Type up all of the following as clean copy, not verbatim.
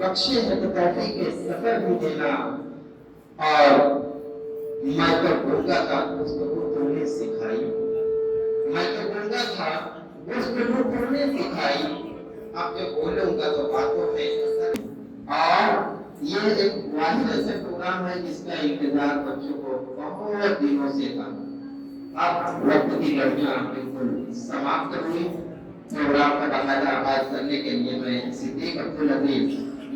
बख्शे है तो तौफीक सफर भी देना। और मैं तो गूंगा था, उसको तुमने सिखाई। मैं तो गूंगा था, उसको तुमने सिखाई। अब जो बोलूंगा तो बातों में असर। और ये एक वाहिद ऐसा प्रोग्राम है जिसका इंतजार बच्चों को बहुत दिनों से था। अब वक्त की घड़ियां बिल्कुल समाप्त हुई। प्रोग्राम का बाकायदा आगाज करने के लिए मैं सिद्दीक अब्दुल अजीज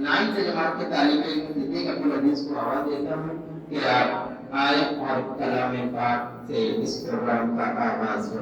9th जमात के तालिब इल्म सिद्दीक अब्दुल अजीज को आवाज देता हूँ कि आप आए और कलाम पाक से इस प्रोग्राम का आगाज हो।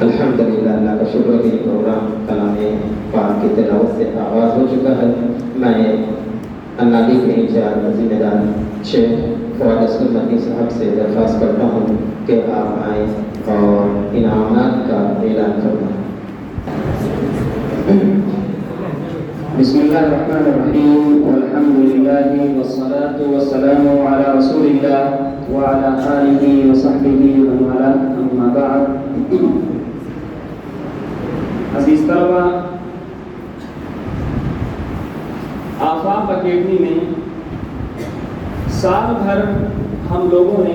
अल्हम्दुलिल्लाह, अल्लाह का शुक्र है कि प्रोग्राम कलाम पाक की तिलावत से आगाज़ हो चुका है। मैं अन्नादी के इंचार्ज ज़िम्मेदार शेख फवाद असलम साहब से दरख्वास्त करता हूँ कि आप आएँ और इनामात का ऐलान फरमाएँ। बिस्मिल्लाहिर्रहमानिर्रहीम वल्हम्दुलिल्लाहि वस्सलातु वस्सलामु अला रसूलिल्लाह व अला आलिहि व सहबिहि व मन वाला, अम्मा बाद। अज़ीज़ तलबा, आफाक अकेडमी में साल भर हम लोगों ने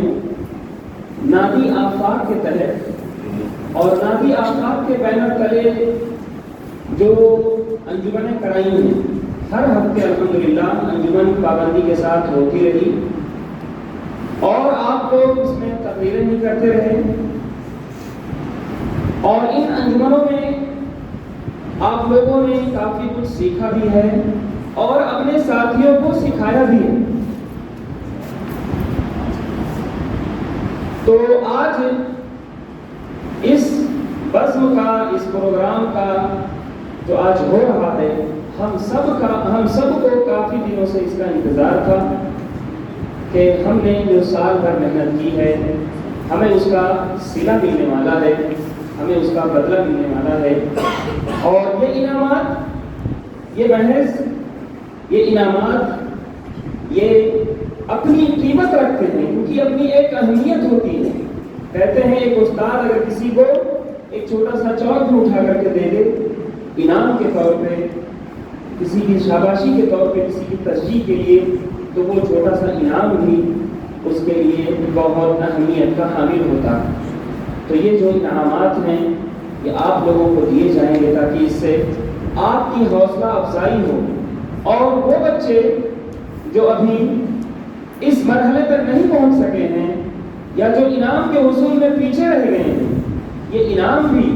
नादी आफाक के तहत और नादी आफाक के बैनर तले जो अंजुमनें कराई हैं, हर हफ्ते अल्हम्दुलिल्लाह अंजुमन पाबंदी के साथ होती रही और आप लोग इसमें तकरीरें भी करते रहे और इन अंजुमनों में आप लोगों ने काफ़ी कुछ सीखा भी है और अपने साथियों को सिखाया भी है। तो आज इस बज़्म का, इस प्रोग्राम का जो आज हो रहा है, हम सबको काफ़ी दिनों से इसका इंतज़ार था कि हमने जो साल भर मेहनत की है हमें उसका सिला मिलने वाला है, हमें उसका बदला मिलने वाला है। और ये इनामात, ये महज ये इनामात ये अपनी कीमत रखते हैं, क्योंकि अपनी एक अहमियत होती है। कहते हैं एक उस्ताद अगर किसी को एक छोटा सा चौक भी उठा करके दे दे इनाम के तौर पे, किसी की शाबाशी के तौर पे, किसी की तशजीह के लिए, तो वो छोटा सा इनाम भी उसके लिए बहुत अहमियत का हामिल होता है। तो ये जो इनामात हैं ये आप लोगों को दिए जाएंगे ताकि इससे आपकी हौसला अफजाई हो और वो बच्चे जो अभी इस मरहले तक नहीं पहुंच सके हैं या जो इनाम के वसूल में पीछे रह गए हैं, ये इनाम भी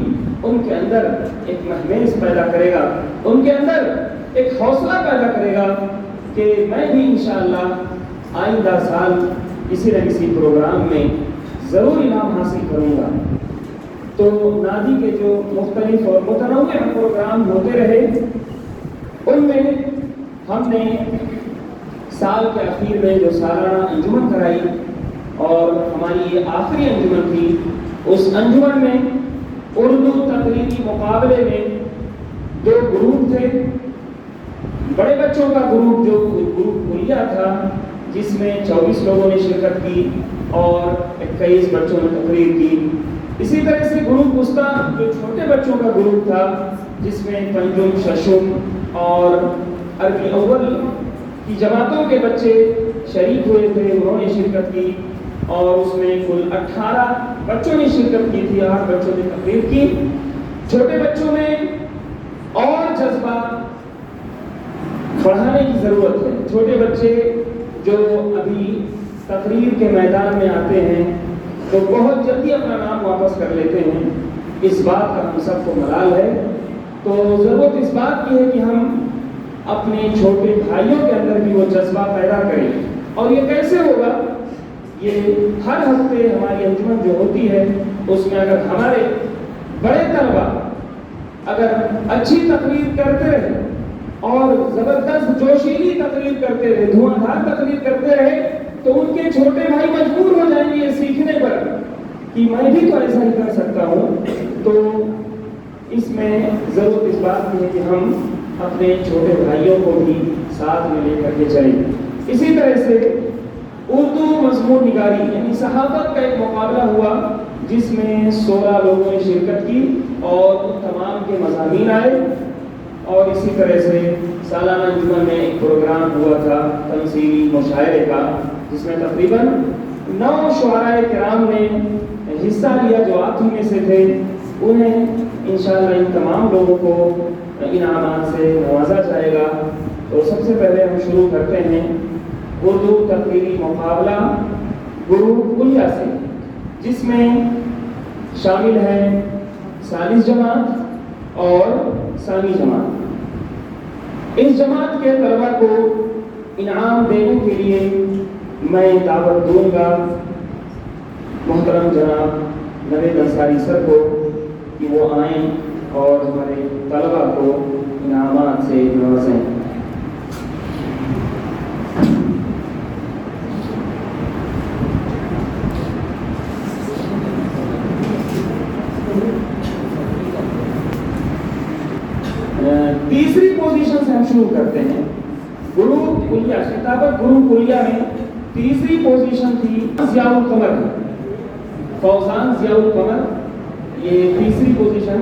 उनके अंदर एक महमेज पैदा करेगा, उनके अंदर एक हौसला पैदा करेगा कि मैं भी इंशाअल्लाह आइंदा साल किसी न किसी प्रोग्राम में ज़रूर इनाम हासिल करूँगा। तो नादी के जो मुख्तलिफ और मुतनव्वे प्रोग्राम होते रहे, उनमें हमने साल के आखिर में जो सालाना अंजुमन कराई और हमारी ये आखिरी अंजुमन थी, उस अंजुमन में उर्दू तकरीरी मुकाबले में 2 ग्रुप थे। बड़े बच्चों का ग्रुप जो ग्रुप कुलिया था जिसमें 24 लोगों ने शिरकत की और 21 बच्चों ने तकरीर की। इसी तरह से ग्रुप उस्ता जो छोटे बच्चों का ग्रुप था जिसमें पंजुम, शशुम और अरबी अव्वल की जमातों के बच्चे शरीक हुए थे, उन्होंने शिरकत की और उसमें कुल 18 बच्चों ने शिरकत की थी, 8 बच्चों ने तकरीर की। छोटे बच्चों में और जज्बा बढ़ाने की ज़रूरत है। छोटे बच्चे जो अभी तकरीर के मैदान में आते हैं तो बहुत जल्दी अपना नाम वापस कर लेते हैं, इस बात का हम सबको मलाल है। तो ज़रूरत इस बात की है कि हम अपने छोटे भाइयों के अंदर भी वो जज्बा पैदा करें। और ये कैसे होगा? ये हर हफ्ते हमारी अंजुमन जो होती है उसमें अगर हमारे बड़े तलबा अगर अच्छी तकरीर करते रहे और ज़बरदस्त जोशीली तकरीर करते रहे, धुआंधार तकरीर करते रहे, तो उनके छोटे भाई मजबूर हो जाएंगे ये सीखने पर कि मैं भी तो ऐसा ही कर सकता हूँ। तो इसमें ज़रूरत इस बात की है कि हम अपने छोटे भाइयों को भी साथ में लेकर के चलें। इसी तरह से उर्दू मज़मून निगारी यानी सहाफ़त का एक मुकाबला हुआ जिसमें 16 लोगों ने शिरकत की और उन तमाम के मज़ामीन आए। और इसी तरह से सालाना अंजुमन में एक प्रोग्राम हुआ था तमसीली मुशायरे का जिसमें तकरीबन 9 शुआराए किराम ने हिस्सा लिया जो आप ही में से थे। उन्हें इंशाअल्लाह इन तमाम लोगों को इनामात से नवाजा जाएगा। तो सबसे पहले हम शुरू करते हैं उर्दू तकरीरी मुकाबला ग्रुप कुलिया से, जिसमें शामिल है सालिस जमात और सानी जमात। इस जमात के तलबा को इनाम देने के लिए मैं दावत दूंगा मोहतरम जनाब नवेद अंसारी सर को कि वो आएँ और हमारे तलबा को इनामात से नवाजें। तीसरी पोजीशन से हम शुरू करते हैं। ग्रुप कुलिया, खिताबत ग्रुप कुलिया में तीसरी पोजीशन थी ज़ियाउल कमर, फौजान ज़ियाउल कमर। ये तीसरी पोजीशन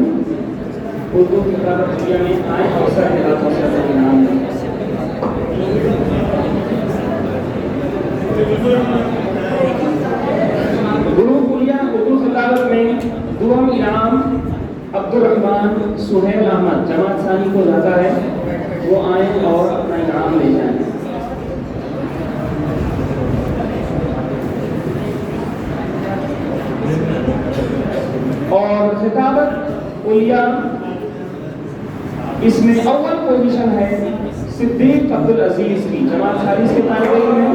उर्दू खिताबत कुलिया में आए और सर के हाथों से अपने इनाम दें। ग्रुप कुलिया उर्दू खिताबत में दुआम इनाम अब्दुल रहमान सुहेल अहमद जमात सानी को जाता है, वो आए और अपना इनाम ले जाएं। और खिताबत कुलिया इसमें अव्वल पोजीशन है सिद्दीक अब्दुल अजीज की, जमात सानी के तालिब इल्म हैं,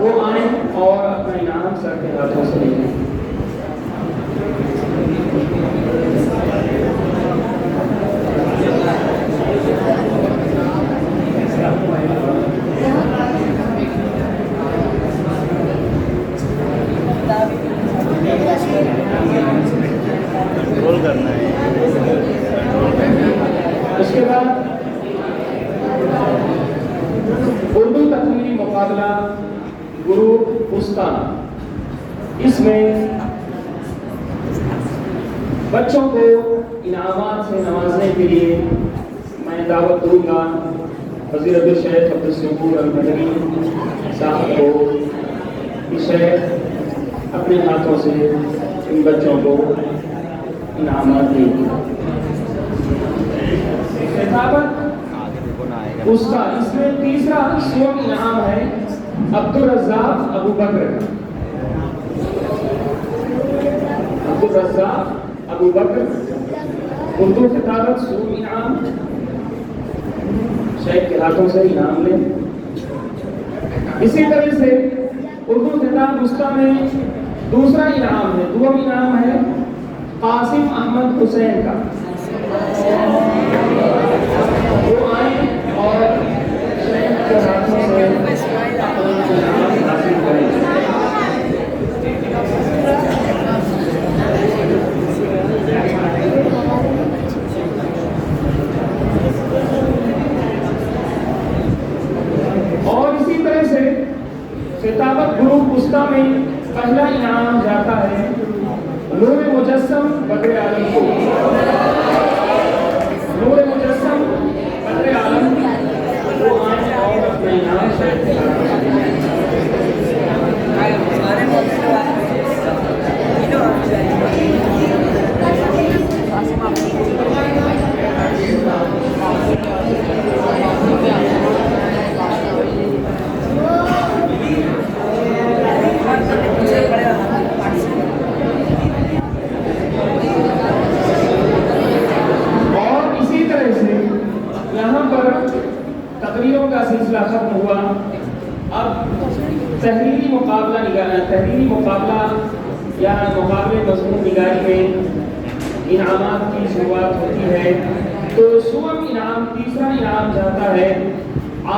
वो आए और अपना इनाम सर के हाथों से ले जाएं। उसके बाद उर्दू तकरीरी मुकाबला ग्रुप उस्ता, इसमें बच्चों को इनामात से नवाजने के लिए मैं दावत दूंगा फजीलतुल शेख अब्दुल शकूर अल मदनी साहब को विषय अपने हाथों से इन बच्चों को इनामात देंगे। खिताबत उसका इसमें तीसरा स्वयं इनाम है अब्दुल रज़्ज़ाक़ अबू बकर। अब्दुल रज़्ज़ाक़ अबू बकर उर्दू खिताबत स्वयं इनाम, शेख के हाथों से इनाम लें। इसी तरह से उर्दू खिताब उसका में दूसरा इनाम है, दुआ इनाम है कासिम अहमद हुसैन का। वो आए और शेख के हाथों से इनाम हासिल करें। और इसी तरह से खिताबत ग्रुप उसका में पहला इनाम जाता है नूर मुजस्सम बद्र आलम को। नूर मुजस्सम बद्र आलम वो आए और अपना इनाम शेख के हाथों से तकरीरों का सिलसिला खत्म हुआ। अब तहरीरी मुकाबला या मुकाबले मज़मून निगारी में इनामात की शुरुआत होती है। तो सुवम इनाम तीसरा इनाम जाता है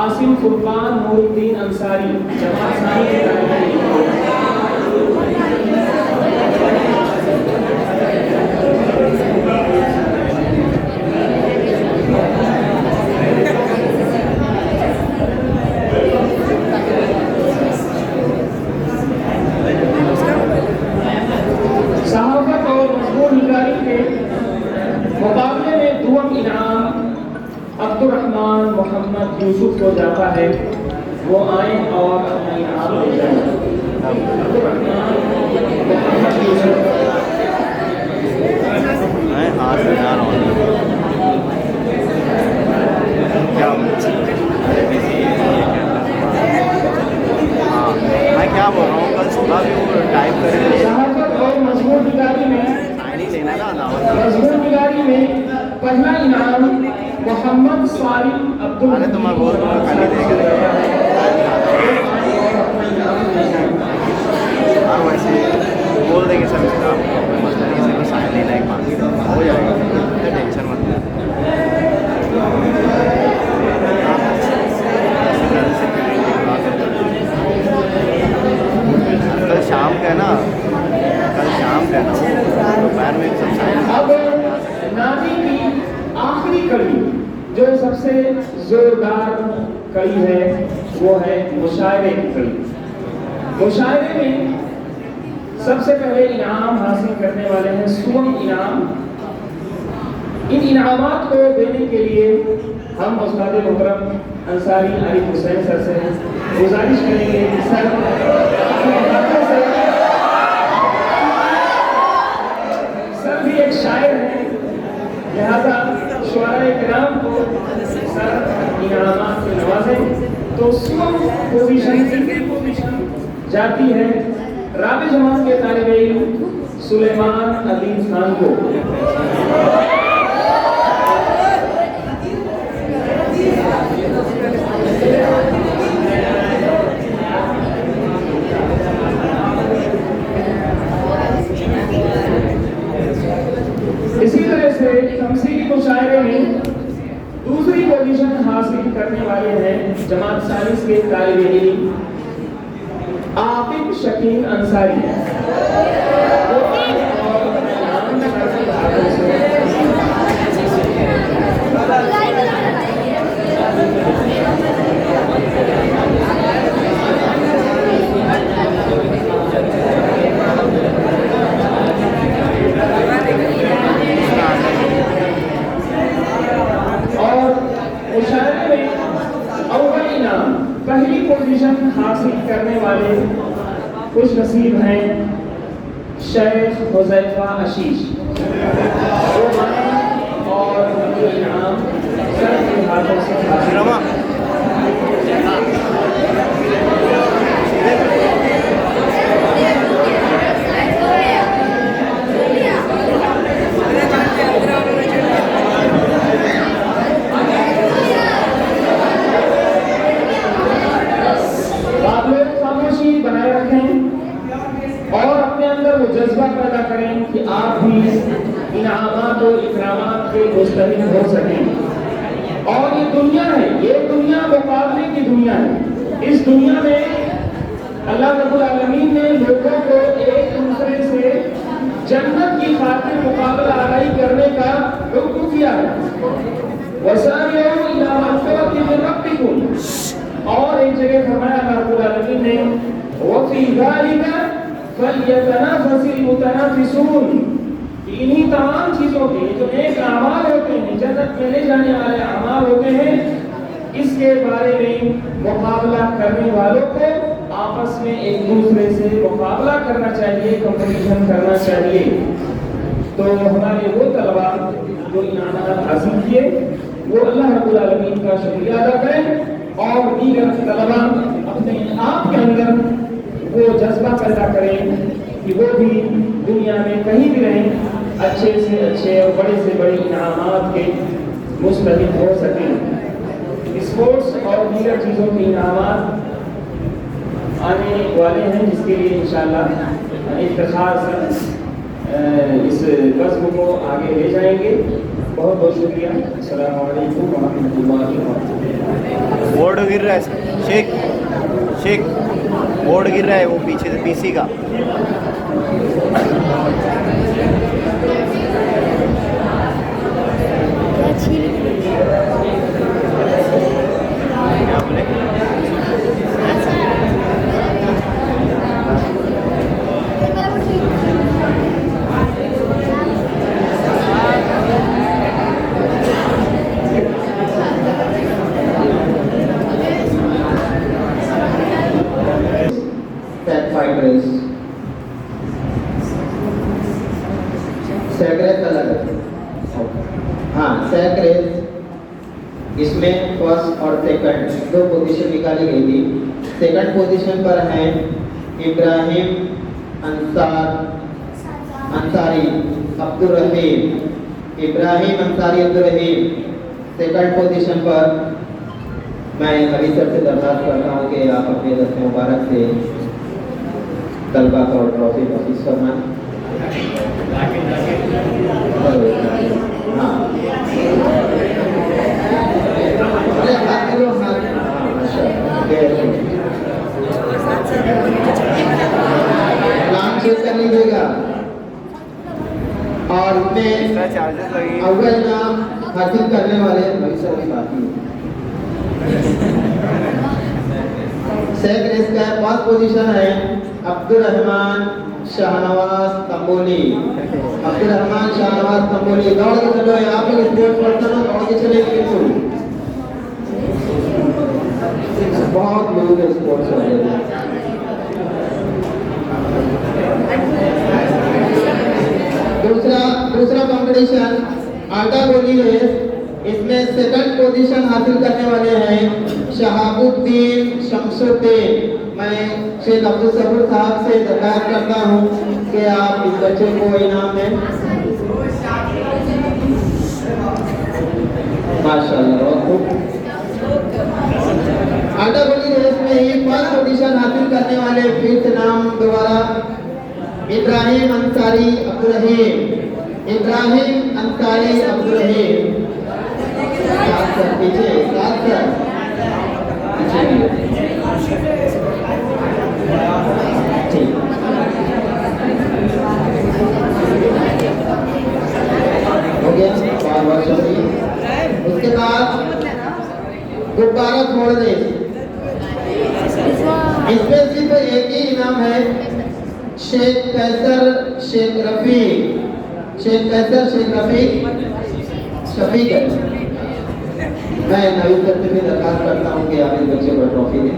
आसिम फुरकान नूरुद्दीन अंसारी, जमात सानी के तालिब मुकाबले में दुआम इनाम अब्दुर्रहमान मोहम्मद यूसुफ को जाता है। वो आए और अपना इनाम ले जाए। अब्दुर्रहमान मोहम्मद यूसुफ क्या बोल रहा हूँ, कल सुबह भी वो टाइप करेंगे शहादत और मजमून निगारी में लेना ना मजमून निगारी में पहला इनाम मोहम्मद सालिम अब्दुल। अरे तुम्हारा बहुत खाली देगा और वैसे बोल देंगे सब इसका मसला नहीं, सिर्फ साइन लेना एक बार हो जाएगा, टेंशन मत लेना। कल शाम का है ना, कल शाम का है ना, दोपहर में सब साइन। अब नादी की आखिरी कड़ी जो सबसे जोरदार कड़ी है वो है मुशायरे की कड़ी। मुशायरे में सबसे पहले इनाम हासिल करने वाले हैं सुवम इनाम। इन इनामात को देने के लिए हम उस्ताद मुकर्रम अंसारी आरिफ हुसैन सर से गुजारिश करेंगे कि सर अपने हाथों से, सर भी एक शायर है, लिहाजा शुआराए किराम को सर इनामात से नवाजें। तो सुवम पोजीशन जाती है राबे जमात के तालिबे इल्म सुलेमान अजीज खान को। इसी तरह से तमसीली मुशायरे में दूसरी पोजीशन हासिल करने वाले हैं जमात सालिस के तालिबे इल्म आकिब शकील अंसारी। पहली पोजीशन हासिल करने वाले नसीब हैं शेख हुज़ैफा आशीष, वो आए और ये इनाम सर के हाथों से हासिल रमा आप लोग खामोशी बनाए रखें और अपने अंदर वो जज्बा पैदा करें कि आप भी इनामात और इकरामात के मुस्तहिक हो सकें। और ये दुनिया है, ये दुनिया मुकाबले की दुनिया है। इस दुनिया में अल्लाह रब्बुल आलमीन ने लोगों को एक दूसरे से जन्नत की खातिर मुकाबला आराई करने का हुक्म किया है। वसारियू इला मग़फ़िरतिन मिन रब्बिकुम, और एक जगह फरमाया अल्लाह रब्बुल आलमीन ने वफ़ी ज़ालिका फलयतनाफ़सिल मुतनाफ़िसून, इन्हीं तमाम चीज़ों के जो नेक अमाल होते हैं, जन्नत में ले जाने वाले अमाल होते हैं, इसके बारे में मुकाबला करने वालों को आपस में एक दूसरे से मुकाबला करना चाहिए, कंपटीशन करना चाहिए। तो हमारे वो तलबा जो इनामात हासिल किए वो अल्लाह रब्बुल आलमीन का शुक्रिया अदा करें और दीगर तलबा अपने आप के अंदर वो जज्बा पैदा करें कि वो भी दुनिया में कहीं भी रहें अच्छे से अच्छे और बड़े से बड़े इनामात के मुस्तहिक हो सकें। स्पोर्ट्स और दीगर चीज़ों के इनामात आने वाले हैं, जिसके लिए इंशाअल्लाह इफ्तिखार से इस कस्ब को आगे ले जाएंगे। बहुत बहुत शुक्रिया। अस्सलामु अलैकुम व रहमतुल्लाहि व बरकातुहू। बोर्ड गिर रहा है शेख, शेख बोर्ड गिर रहा है वो पीछे से पीसी का। क्या बोले? सैक रेस, इसमें फर्स्ट और सेकंड दो पोजीशन निकाली गई थी। सेकंड पोजीशन पर हैं इब्राहिम अंसारी अब्दुल रहीम। इब्राहिम अंसारी अब्दुल रहीम सेकंड पोजीशन पर। मैं अभी सर से दरख्वास्त करता हूँ कि आप अपने दस्ते मुबारक से तलबा का और ट्रॉफी वापिस करना। हाँ, अरे हाथ करो, हाथ। नाम चेक कर लीजिएगा और उसमें चार्जेस लगेंगे। अव्वल नाम हासिल करने वाले भविष्य की बात ही। सैक रेस का फर्स्ट पोजीशन है अब्दुल रहमान शाहनवाज तंबोली। अब्दुल रहमान शाहनवाज तंबोली, दौड़ के चलो, आप लोग स्पोर्ट्स पर्सन हो, दौड़ के चलेंगे बिल्कुल। बहुत लोग स्पोर्ट्स हो रहे हैं। दूसरा कंपटीशन आटा गोली रेस। इसमें सेकंड पोजीशन हासिल करने वाले हैं शहाबुद्दीन शमसुद्दीन। मैं शेख अब्दुल सबूर साहब से दरख्वास्त करता हूँ कि आप इस बच्चे को इनाम दें। माशाल्लाह। आटा गोली रेस में ही फर्स्ट पोजीशन हासिल करने वाले, फिर से नाम दोबारा, इब्राहिम अंसारी अब्दुल रहीम। इब्राहिम अंसारी अब्दुल रहीम पीछे हो गया, बहुत शुक्रिया। उसके बाद गुब्बारा छोड़ दे। इसमें सिर्फ एक ही इनाम है, शेख कैसर शेख रफीक। शेख कैसर शेख रफीक शफीक है। मैं नवीन सर से भी दरख्वास्त करता हूँ कि आप इस बच्चे को ट्रॉफी दें।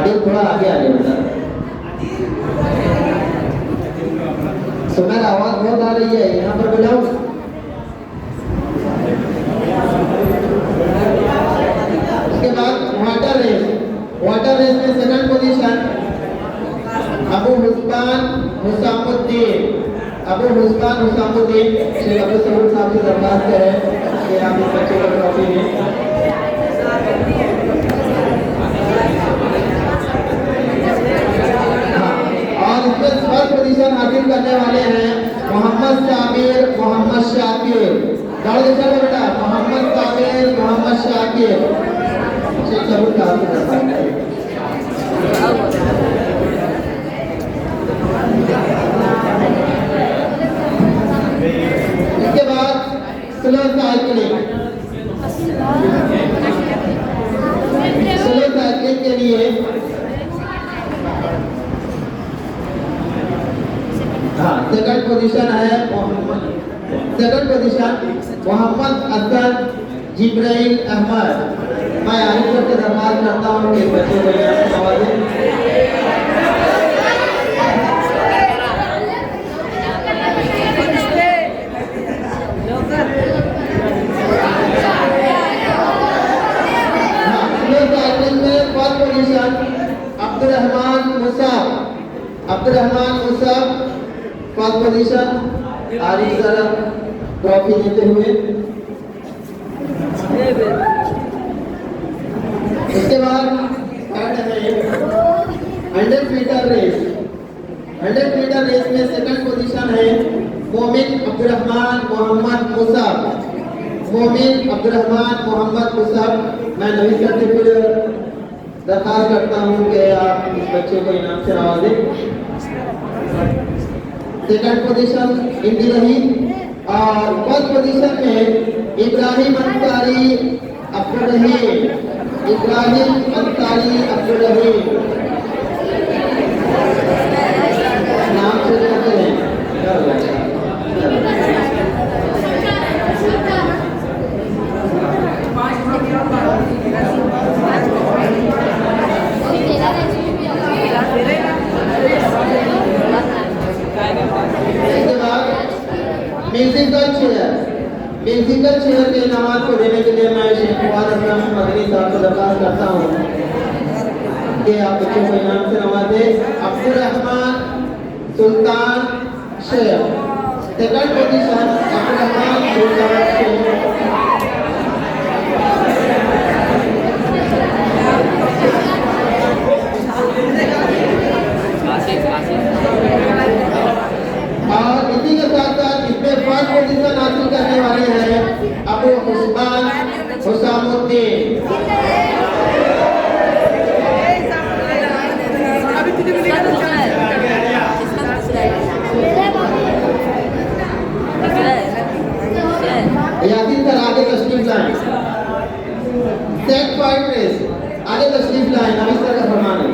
आदिल थोड़ा आगे आ जाए बेटा। सुमेर आवाज बहुत आ रही है, यहाँ पर बुलाओ। उसके बाद वाटर रेस में सेकंड पोजीशन अबू हुस्मान हुसामुद्दीन। शेख अब्दुल सबूर साहब से दरखास्त है कि आप इस बच्चे को ट्रॉफी दें। हाँ, और इसमें फर्स्ट पोजीशन हासिल करने वाले हैं मोहम्मद साबिर मोहम्मद शाकिर। दौड़ के चलो बेटा, मोहम्मद साबिर मोहम्मद शाकिर। शेख सबूर साहब से दरखास्त है। इसके बाद स्लो साइकिलिंग के लिए हाँ सेकंड पोजीशन मोहम्मद हसन जिब्राइल अहमद। मैं आरिफ से दरखास्त करता हूँ कि बच्चे को यहाँ से आवाज़ें। Abdurrahman Musab first position. Arif sir trophy देते हुए। इसके बाद 100 मीटर रेस में सेकंड पोजीशन है मोमिन अब्दुर्रहमान मोहम्मद मुसाब। मैं नवीन करते फिर दरखास्त करता हूँ कि आप इस बच्चे को इनाम से नवाजें। सेकंड पोजीशन इनकी रही। और फर्स्ट पोजीशन में इब्राहिम अंसारी अब्दुल रहीम। नाम से कहते हैं। म्यूजिकल चेयर के इनामात को देने के लिए मैं शेख फवाद असलम मदनी साहब से दरखास्त करता हूँ कि आप बच्चों को इनाम से नवाजें। अब्दुर्रहमान सुल्तान शेख सेकंड पोजीशन अब्दुर्रहमान सुल्तान शेख। और इसी के साथ साथ इसमें फर्स्ट पोजीशन हासिल करने वाले हैं अबू हुस्मान हुसामुद्दीन। यासीन सर आगे तशरीफ लाएं। सेट पॉइंट रेस आगे तशरीफ लाएं। नवीन सर का फरमान है।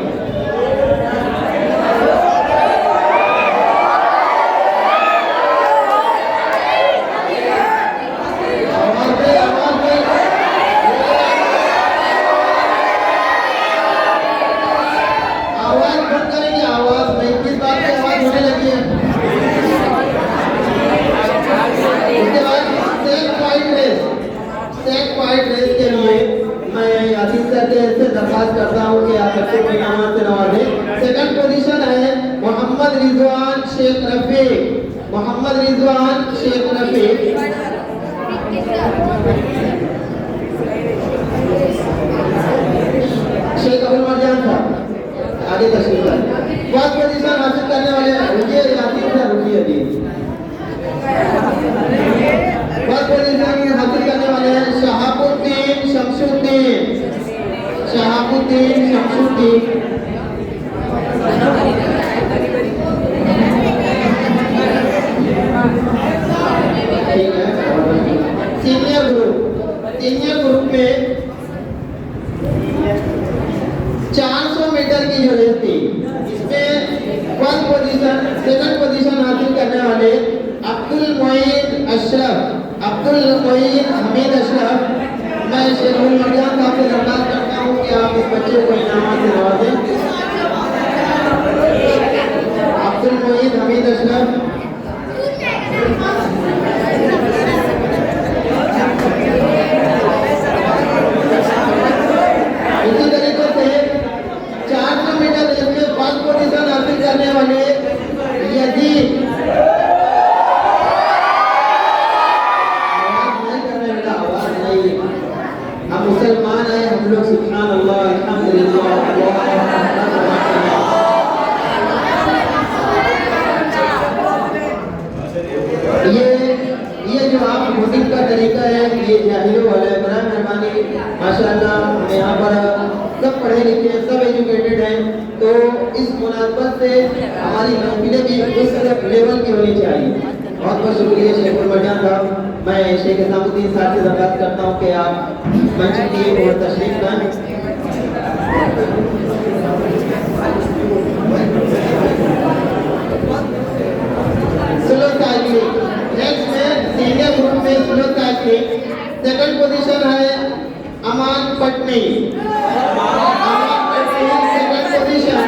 दरखास्त करता हूँ कि आप बच्चों को इनाम से नवाजें। सेकंड पोजीशन है मोहम्मद रिजवान शेख रफीक। शेख अब्दुल मरजान साहब आगे तशरीफ लाएं। फर्स्ट पोजीशन हासिल करने वाले फर्स्ट पोजीशन हासिल करने वाले हैं शहाबुद्दीन शमशुद्दीन। ठीक है। सीनियर ग्रुप में 400 मीटर की जो रेस थी इसमें सेकंड पोजीशन हासिल करने वाले अब्दुल मोइन हमीद अशरफ। मैं शेख अब्दुल मरजान साहब से दरखास्त करता हूँ कि आप इस बच्चे को इनाम से नवाजें। पढ़े लिखे हैं, सब एजुकेटेड हैं, तो इस मुनासबत से हमारी महफिलें भी उस लेवल की होनी चाहिए। बहुत बहुत शुक्रिया शेख उमरजान साहब। मैं शेख इस्लामुद्दीन साहब से दरख्वास्त करता हूँ कि आप मंच की ओर तशरीफ लाएं। स्लो साइकिलिंग, नेक्स्ट में सीनियर ग्रुप में स्लो साइकिलिंग, सेकंड पोजीशन है अमान पटनी। सेकंड पोजीशन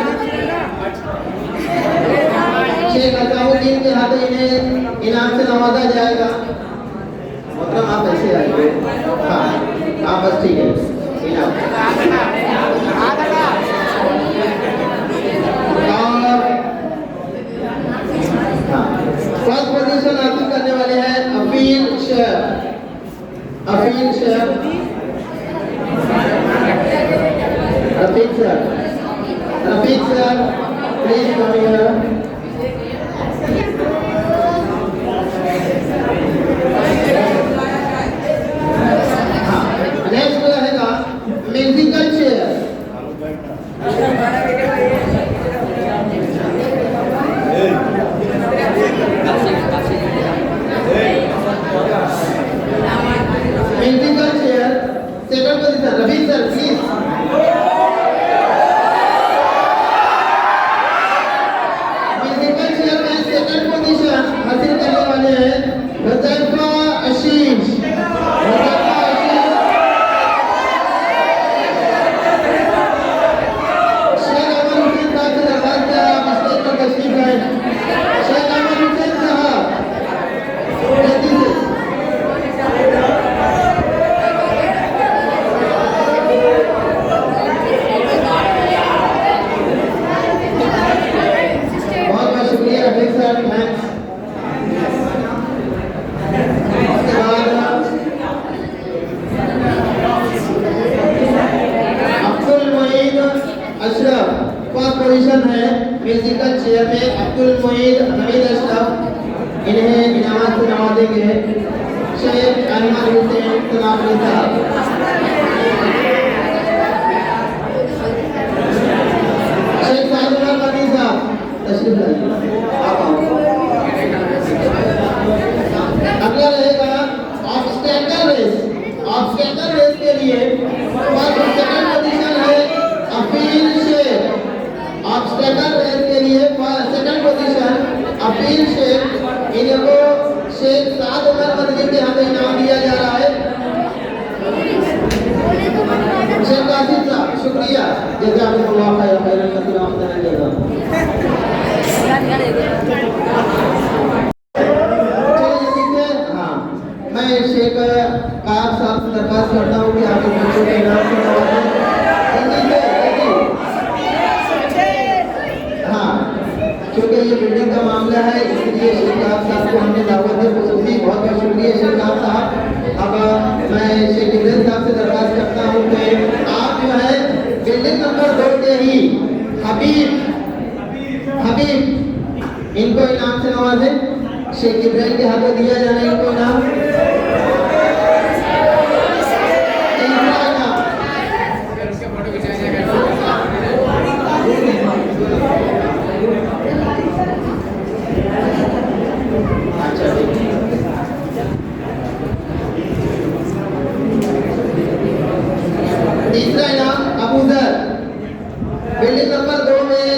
शेख असामुद्दीन के हाथों इन्हें इनाम से नवाजा जाएगा। मतलब आप ऐसे आइए, हाँ आप बस ठीक है इनाम। और हाँ फर्स्ट पोजीशन हासिल करने वाले हैं Afeel Shaikh. Afeel Shaikh, Rafiq sir, Rafiq sir please come here. Next रहेगा musical chair. Musical chair second position Rafiq sir please. Musical chair में सेकंड पोजीशन हासिल करने वाले हैं हुज़ैफा आशीष। पोजीशन है म्यूजिकल चेयर में अब्दुल मुईद हमीद अशरफ। इन्हें इनामत से नवाजेंगे शेख अहमद हुसैन तनाफी साहब। शेख साद उमर मनी साहब तशरीफ लाइए, आप आओ। अगला रहेगा ऑब्स्टेकल रेस। ऑब्स्टेकल रेस के लिए सेकंड पोजीशन है अफील शेख। ऑब्स्टेकल रेस के लिए सेकंड पोजीशन अफील शेख। इनको शेख साद उमर मदनी के हाथ इनाम दिया जा रहा है। शेख कासिम साहब शुक्रिया, जज़ाकुमुल्लाह खैरन कसीरा अहसन जज़ा। हाँ मैं शेख कार साहब से दरख्वास्त करता हूँ कि आप इस बच्चों के इनाम से नवाजें। क्योंकि ये बिल्डिंग का मामला है इसलिए शेख साहब को हमने दावत दी। खुसूसी बहुत बहुत शुक्रिया शेख साहब। अब मैं शेख इब्राहिम साहब से दरख्वास्त करता हूँ कि आप जो है बिल्डिंग नंबर 2 के ही हबीब इनको इनाम से नवाजें। शेख इब्राहिम के हाथों दिया जाना इनको इनाम। तीसरा इनाम अबूजर, बिल्डिंग नंबर 2 में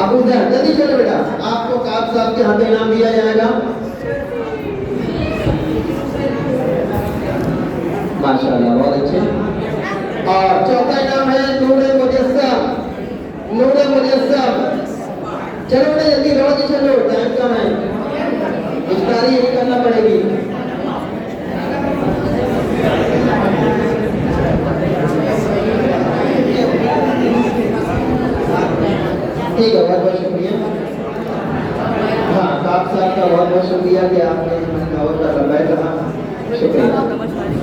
अबूजर। जल्दी चलो बेटा, आपको काब साहब के हाथ इनाम दिया जाएगा। माशाल्लाह बहुत अच्छे। और चौथा इनाम है नूरे मुजस्सम। नूरे मुजस्सम चलो बेटा जल्दी रोज चलो, टाइम कम है, इफ्तारी यही करना पड़ेगी। ठीक है बहुत बहुत शुक्रिया। हाँ काब साहब का बहुत बहुत शुक्रिया कि आपने दावत का लबैक रहा, शुक्रिया।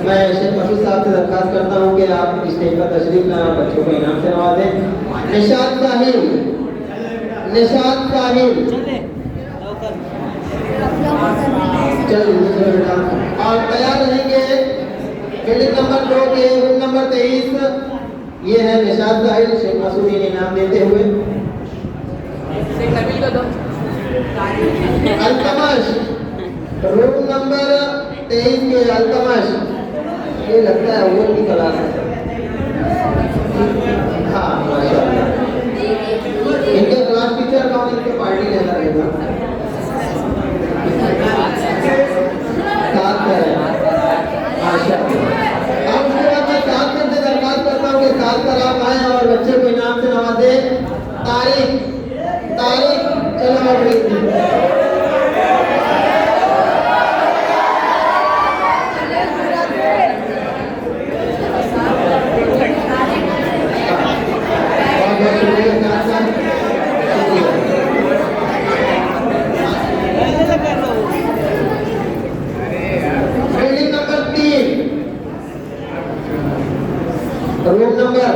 मैं शेख मसूद साहब से दरख्वास्त करता हूँ कि आप स्टेज पर तशरीफ लाएं और बच्चों को इनाम से नवाजें। निशात साहिल, निशात साहिल चलो बेटा। और तैयार रहेंगे बिल्डिंग नंबर 2 के रूम नंबर 23 ये है निशाद साहिल शेख मसूदी इनाम देते हुए। अल्तमश रूम नंबर 23 के अल्तमश, ये लगता है अव्वल की क्लास है। हाँ माशाल्लाह। इनके क्लास टीचर कौन, इनके पार्टी लेना रहेगा साथ है माशाल्लाह। अब उसके बाद मैं साथ से दरखास्त करता हूँ कि साथ पर आप आए और बच्चे को इनाम से नवाजे। तारीख चलो आप लिख दीजिए। बिल्डिंग नंबर 3 रूम नंबर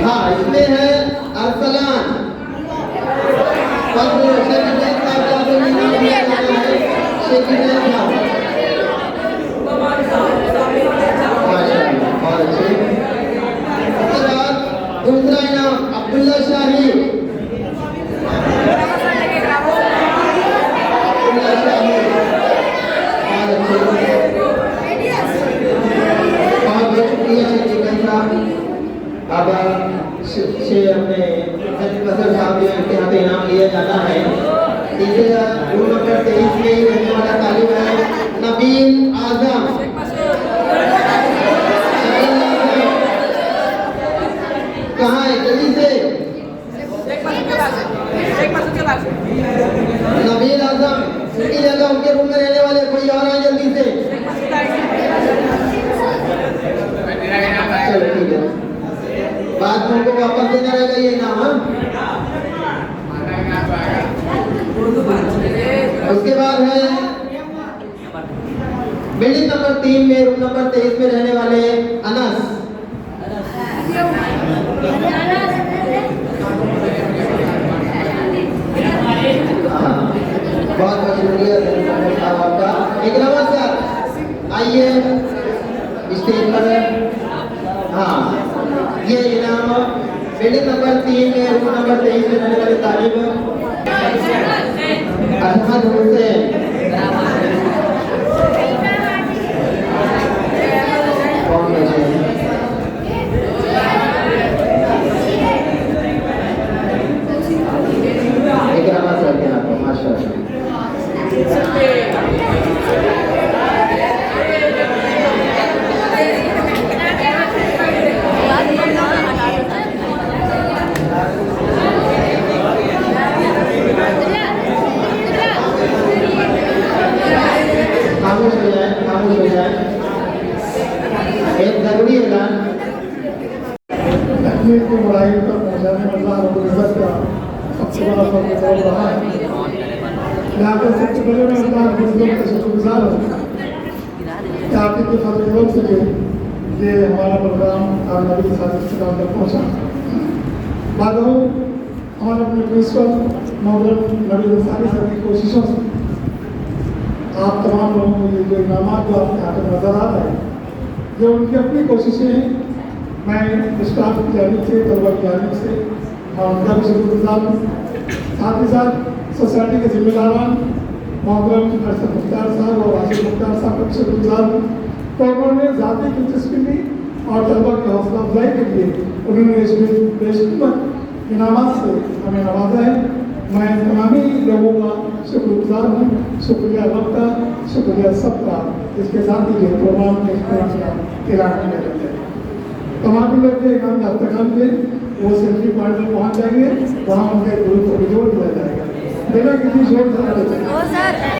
हाँ, इसमें है अरसलान। दूसरा इनाम अब्दुल्ला शाही। अब से अपने साहब के यहाँ पे इनाम लिया जाता है। तीसरे रूम नंबर 23 में रहने वाला तालिब है नबील आजम। कहाँ है, जल्दी से नबील आजम, उनकी जगह उनके रूम में रहने वाले कोई और आए जल्दी से। चलो ठीक है, बाद में उनको वापस देना रहेगा ये इनाम। उसके बाद है बिल्डिंग नंबर 3 में रूम नंबर 23 में रहने वाले अनस। बहुत बहुत शुक्रिया साहब आपका। इकरामा सर आइए स्टेज पर। हाँ, ये इनाम बिल्डिंग नंबर 3 में रूम नंबर 23 में रहने वाले तालिब अहमद हुसैन। इकरामा सर के आपको माशाल्लाह। खामोश हो जाए। एक जरूरी ऐलान। तकलीफ को बुराई तक पहुँचाने अल्लाह रब्बुल इज़्ज़त का सबसे बड़ा फर्ज हो रहा है। यहाँ पर सबसे पहले मैं अल्लाह रब्बुल इज़्ज़त का शुक्रगुज़ार हूँ कि आप इतने फजल से ये हमारा प्रोग्राम कामयाबी के साथ इस तक पहुँचा। बाद हमारे अपने प्रिंसिपल मोहम्मद नबी अंसारी सर की कोशिशों से आप तमाम लोगों को ये जो इनामात जो आपके हाथ में नजर आ रहे हैं, जो उनकी अपनी कोशिशें हैं, मैं स्टाफ की जानिब से, तलबा की जानिब से और उनका भी शुक्रगुज़ार हूँ। साथ ही साथ सोसाइटी के जिम्मेदारान मोहम्मद अरशद मुख्तार साहब और आशिफ मुख्तार साहब का भी शुक्रगुज़ार हूँ। तो उन्होंने ज़ाती दिलचस्पी ली और तलबा की हौसला अफजाई के लिए उन्होंने इसमें बेशकीमत इनामात से हमें नवाजा है। मैं तमामी लोगों का शुक्रगुज़ार हूँ। शुक्रिया सबका, शुक्रिया सबका। इसके साथ ही जो प्रोग्राम के ऐलान किया जाता है, तमाम लोग जो इनाम याफ्ता के वो सेल्फी पॉइंट में पहुँच जाएंगे, वहाँ उनके ग्रुप को जोड़ दिया जाएगा। बिना किसी शोर से